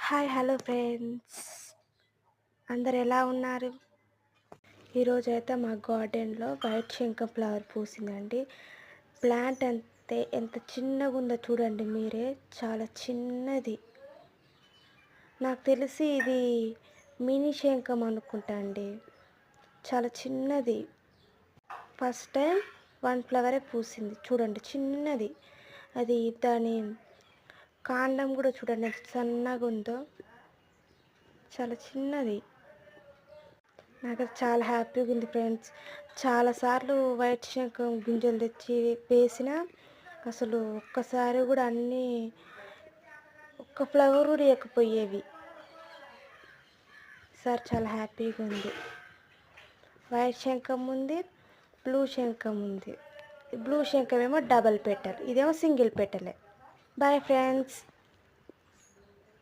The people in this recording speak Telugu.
హాయ్ హలో ఫ్రెండ్స్, అందరు ఎలా ఉన్నారు? ఈరోజైతే మా గార్డెన్లో వైట్ శంఖం ఫ్లవర్ పూసిందండి. ప్లాంట్ అంతే ఎంత చిన్నగా ఉందో చూడండి మీరే, చాలా చిన్నది. నాకు తెలిసి ఇది మినీ శంఖం అనుకుంటా అండి, చాలా చిన్నది. ఫస్ట్ టైం వన్ ఫ్లవరే పూసింది చూడండి, చిన్నది. అది దాని కాండం కూడా చూడండి ఎంత సన్నగా ఉందో, చాలా చిన్నది. నాకు చాలా హ్యాపీగా ఉంది ఫ్రెండ్స్. చాలాసార్లు వైట్ శంఖం గింజలు తెచ్చి వేసిన అసలు ఒక్కసారి కూడా ఒక్క ఫ్లవర్ కూడా వేయకపోయేవి. సార్ చాలా హ్యాపీగా ఉంది. వైట్ శంఖం ఉంది, బ్లూ శంఖం ఉంది. బ్లూ శంఖం ఏమో డబల్ పెటల్, ఇదేమో సింగిల్ పెటలే. Bye friends.